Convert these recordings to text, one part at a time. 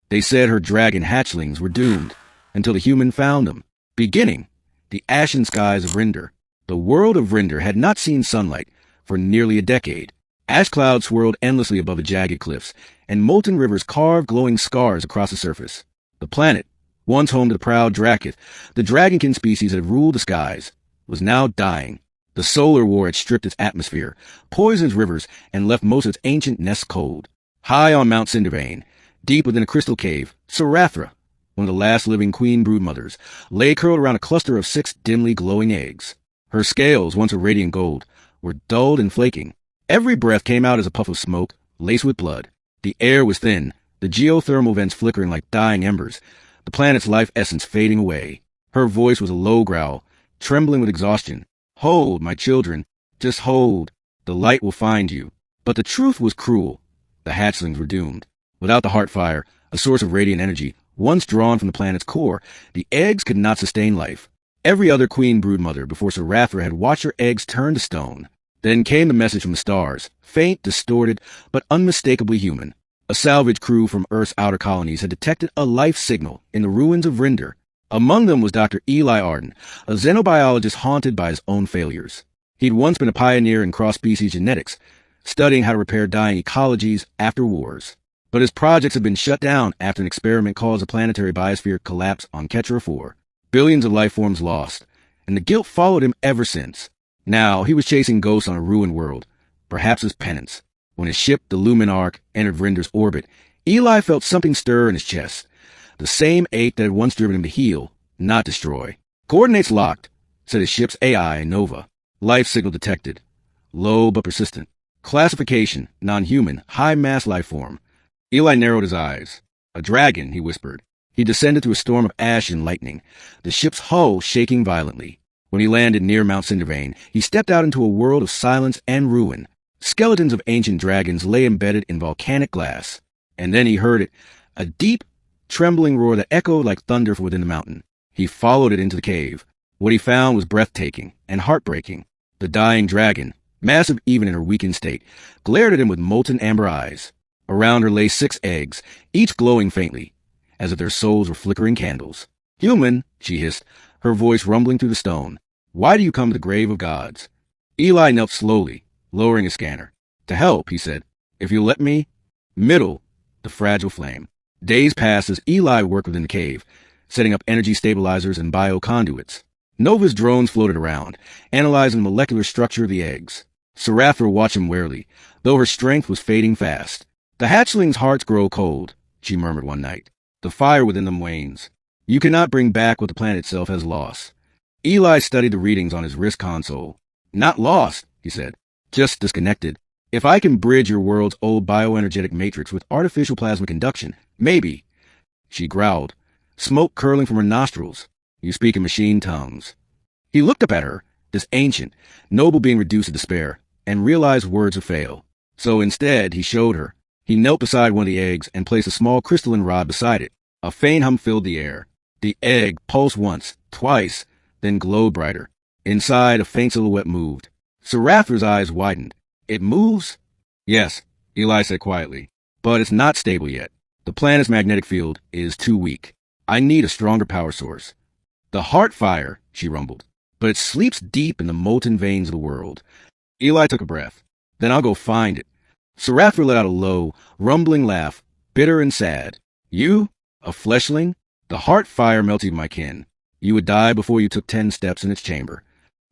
They said her dragon hatchlings were doomed, until the human found them. Beginning, the ashen skies of Rinder. The world of Rinder had not seen sunlight for nearly a decade. Ash clouds swirled endlessly above the jagged cliffs, and molten rivers carved glowing scars across the surface. The planet, once home to the proud Drakith, the dragonkin species that had ruled the skies, was now dying. The solar war had stripped its atmosphere, poisoned rivers, and left most of its ancient nests cold. High on Mount Cindervane, deep within a crystal cave, Sarathra, one of the last living queen broodmothers, lay curled around a cluster of 6 dimly glowing eggs. Her scales, once of radiant gold, were dulled and flaking. Every breath came out as a puff of smoke, laced with blood. The air was thin, the geothermal vents flickering like dying embers, the planet's life essence fading away. Her voice was a low growl, trembling with exhaustion. "Hold, my children. Just hold. The light will find you." But the truth was cruel. The hatchlings were doomed. Without the heartfire, a source of radiant energy, once drawn from the planet's core, the eggs could not sustain life. Every other queen broodmother before Sarathra had watched her eggs turn to stone. Then came the message from the stars, faint, distorted, but unmistakably human. A salvage crew from Earth's outer colonies had detected a life signal in the ruins of Rinder. Among them was Dr. Eli Arden, a xenobiologist haunted by his own failures. He'd once been a pioneer in cross-species genetics, studying how to repair dying ecologies after wars. But his projects had been shut down after an experiment caused a planetary biosphere collapse on Ketra 4. Billions of life forms lost, and the guilt followed him ever since. Now he was chasing ghosts on a ruined world, perhaps as penance. When his ship, the Lumen Ark, entered Rinder's orbit, Eli felt something stir in his chest. The same ache that had once driven him to heal, not destroy. "Coordinates locked," said his ship's AI, Nova. "Life signal detected. Low but persistent. Classification, non-human, high-mass life form." Eli narrowed his eyes. "A dragon," he whispered. He descended through a storm of ash and lightning, the ship's hull shaking violently. When he landed near Mount Cindervane, he stepped out into a world of silence and ruin. Skeletons of ancient dragons lay embedded in volcanic glass. And then he heard it, a deep, trembling roar that echoed like thunder from within the mountain. He followed it into the cave. What he found was breathtaking and heartbreaking. The dying dragon, massive even in her weakened state, glared at him with molten amber eyes. Around her lay 6 eggs, each glowing faintly, as if their souls were flickering candles. "Human," she hissed, her voice rumbling through the stone. "Why do you come to the grave of gods?" Eli knelt slowly, lowering his scanner. "To help," he said. "If you'll let me." Middle, the fragile flame. Days passed as Eli worked within the cave, setting up energy stabilizers and bioconduits. Nova's drones floated around, analyzing the molecular structure of the eggs. Sarathra watched him warily, though her strength was fading fast. "The hatchlings' hearts grow cold," she murmured one night. "The fire within them wanes. You cannot bring back what the planet itself has lost." Eli studied the readings on his wrist console. "Not lost," he said. "Just disconnected. If I can bridge your world's old bioenergetic matrix with artificial plasma conduction, maybe." She growled, smoke curling from her nostrils. "You speak in machine tongues." He looked up at her, this ancient, noble being reduced to despair, and realized words would fail. So instead, he showed her. He knelt beside one of the eggs and placed a small crystalline rod beside it. A faint hum filled the air. The egg pulsed once, twice, then glowed brighter. Inside, a faint silhouette moved. Sarathra's eyes widened. "It moves?" "Yes," Eli said quietly. "But it's not stable yet. The planet's magnetic field is too weak. I need a stronger power source." "The heartfire," she rumbled. "But it sleeps deep in the molten veins of the world." Eli took a breath. "Then I'll go find it." Sarathra let out a low, rumbling laugh, bitter and sad. "You? A fleshling? The heartfire melted my kin. You would die before you took 10 steps in its chamber."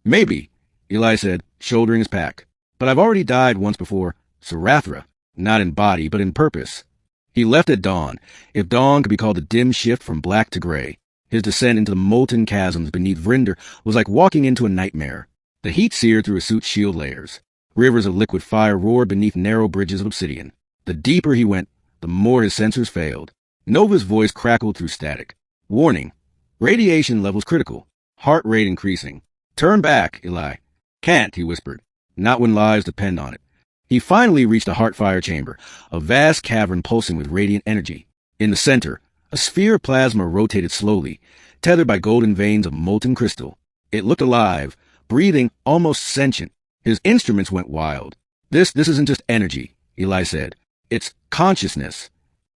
"Maybe," Eli said, shouldering his pack. "But I've already died once before. Sarathra, not in body, but in purpose." He left at dawn, if dawn could be called a dim shift from black to gray. His descent into the molten chasms beneath Vrinder was like walking into a nightmare. The heat seared through his suit's shield layers. Rivers of liquid fire roared beneath narrow bridges of obsidian. The deeper he went, the more his sensors failed. Nova's voice crackled through static. "Warning. Radiation levels critical. Heart rate increasing. Turn back, Eli." "Can't," he whispered. "Not when lives depend on it." He finally reached the heartfire chamber, a vast cavern pulsing with radiant energy. In the center, a sphere of plasma rotated slowly, tethered by golden veins of molten crystal. It looked alive, breathing, almost sentient. His instruments went wild. This isn't just energy," Eli said. "It's consciousness."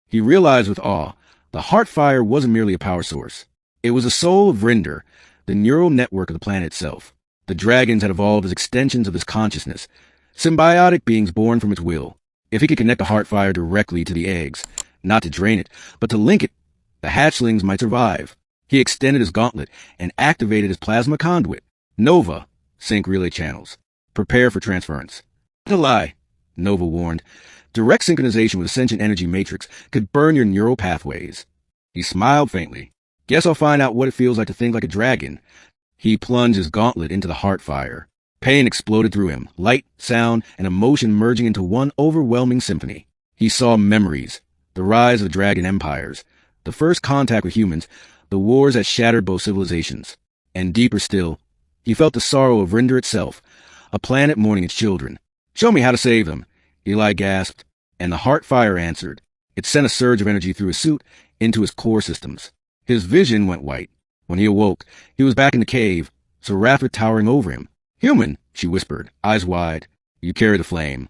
He realized with awe, The Heartfire wasn't merely a power source. It was the soul of Rinder, the neural network of the planet itself. The dragons had evolved as extensions of its consciousness, symbiotic beings born from its will. If he could connect the Heartfire directly to the eggs, not to drain it, but to link it, the hatchlings might survive. He extended his gauntlet and activated his plasma conduit. Nova, sync relay channels. Prepare for transference. Not a lie, Nova warned. Direct synchronization with Ascension Energy Matrix could burn your neural pathways. He smiled faintly. Guess I'll find out what it feels like to think like a dragon. He plunged his gauntlet into the Heartfire. Pain exploded through him, light, sound, and emotion merging into one overwhelming symphony. He saw memories, the rise of dragon empires, the first contact with humans, the wars that shattered both civilizations. And deeper still, he felt the sorrow of Rinder itself, a planet mourning its children. Show me how to save them, Eli gasped, and the Heartfire answered. It sent a surge of energy through his suit into his core systems. His vision went white. When he awoke, he was back in the cave, Seraphra towering over him. Human, she whispered, eyes wide. You carry the flame.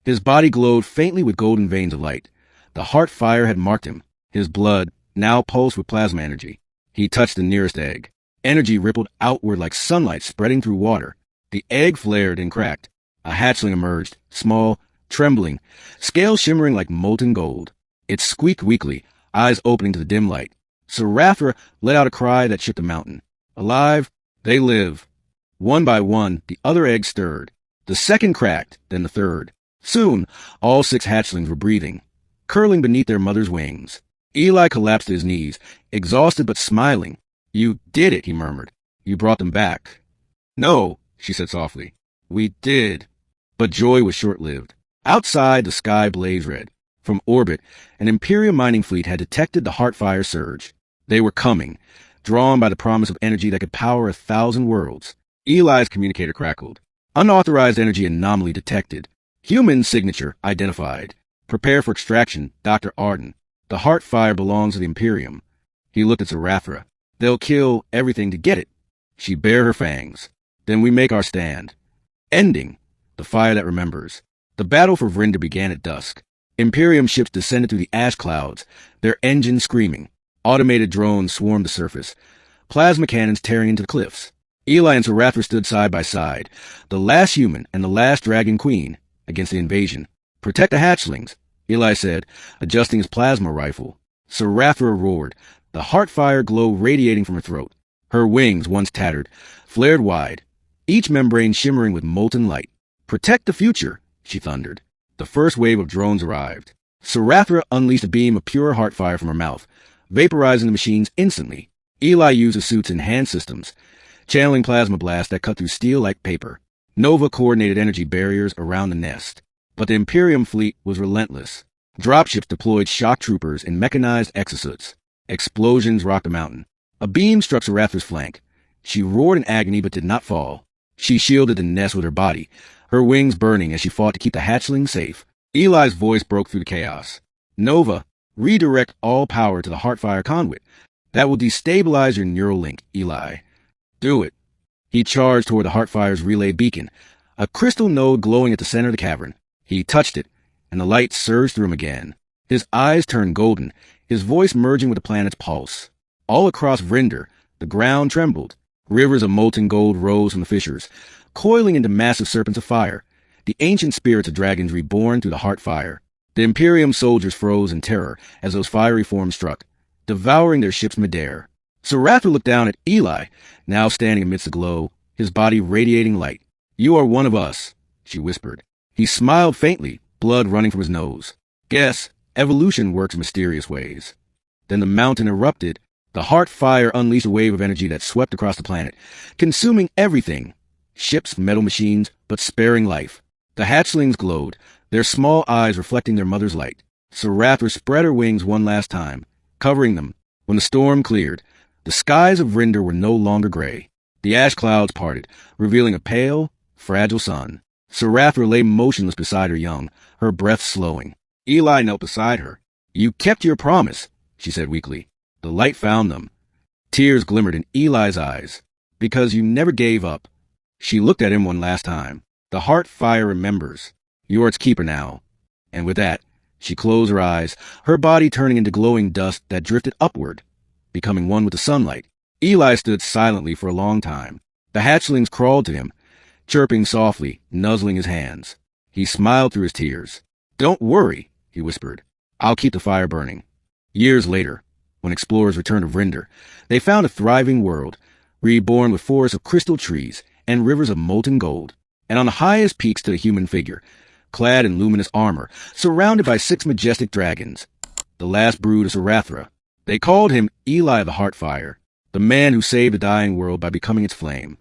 His body glowed faintly with golden veins of light. The Heartfire had marked him. His blood now pulsed with plasma energy. He touched the nearest egg. Energy rippled outward like sunlight spreading through water. The egg flared and cracked. A hatchling emerged, small, trembling, scales shimmering like molten gold. It squeaked weakly, eyes opening to the dim light. Seraphra let out a cry that shook the mountain. Alive, they live. One by one, the other eggs stirred. The second cracked, then the third. Soon, all 6 hatchlings were breathing, curling beneath their mother's wings. Eli collapsed to his knees, exhausted but smiling. You did it, he murmured. You brought them back. No, she said softly. We did. But joy was short-lived. Outside, the sky blazed red. From orbit, an Imperium mining fleet had detected the Heartfire surge. They were coming, drawn by the promise of energy that could power 1,000 worlds. Eli's communicator crackled. Unauthorized energy anomaly detected. Human signature identified. Prepare for extraction, Dr. Arden. The Heartfire belongs to the Imperium. He looked at Seraphra. They'll kill everything to get it. She bared her fangs. Then we make our stand. Ending. The fire that remembers. The battle for Vrinder began at dusk. Imperium ships descended through the ash clouds, their engines screaming. Automated drones swarmed the surface. Plasma cannons tearing into the cliffs. Eli and Seraphra stood side by side, the last human and the last dragon queen, against the invasion. Protect the hatchlings, Eli said, adjusting his plasma rifle. Seraphra roared, the Heartfire glow radiating from her throat. Her wings, once tattered, flared wide, each membrane shimmering with molten light. Protect the future, she thundered. The first wave of drones arrived. Seraphra unleashed a beam of pure Heartfire from her mouth, vaporizing the machines instantly. Eli used his suit's enhanced systems, channeling plasma blasts that cut through steel like paper. Nova coordinated energy barriers around the nest. But the Imperium fleet was relentless. Dropships deployed shock troopers in mechanized exosuits. Explosions rocked the mountain. A beam struck Seraphra's flank. She roared in agony but did not fall. She shielded the nest with her body, her wings burning as she fought to keep the hatchlings safe. Eli's voice broke through the chaos. Nova, redirect all power to the Heartfire conduit. That will destabilize your neural link, Eli. Do it. He charged toward the Heartfire's relay beacon, a crystal node glowing at the center of the cavern. He touched it, and the light surged through him again. His eyes turned golden, his voice merging with the planet's pulse. All across Vrinder, the ground trembled. Rivers of molten gold rose from the fissures, coiling into massive serpents of fire, the ancient spirits of dragons reborn through the Heartfire. The Imperium soldiers froze in terror as those fiery forms struck, devouring their ships midair. Seraphra looked down at Eli, now standing amidst the glow, his body radiating light. You are one of us, she whispered. He smiled faintly, blood running from his nose. Guess evolution works in mysterious ways. Then the mountain erupted. The Heartfire unleashed a wave of energy that swept across the planet, consuming everything. Ships, metal machines, but sparing life. The hatchlings glowed, their small eyes reflecting their mother's light. Seraphra spread her wings one last time, covering them. When the storm cleared, the skies of Vrinder were no longer gray. The ash clouds parted, revealing a pale, fragile sun. Seraphra lay motionless beside her young, her breath slowing. Eli knelt beside her. You kept your promise, she said weakly. The light found them. Tears glimmered in Eli's eyes. Because you never gave up. She looked at him one last time. The Heartfire remembers. You are its keeper now. And with that, She closed her eyes, her body turning into glowing dust that drifted upward, becoming one with the sunlight. Eli stood silently for a long time. The hatchlings crawled to him, chirping softly, nuzzling his hands. He smiled through his tears. "Don't worry," he whispered. "I'll keep the fire burning." Years later, when explorers returned to Vrinder, they found a thriving world, reborn with forests of crystal trees and rivers of molten gold. And on the highest peak stood a human figure, clad in luminous armor, surrounded by 6 majestic dragons, the last brood of Sarathra. They called him Eli the Heartfire, the man who saved the dying world by becoming its flame.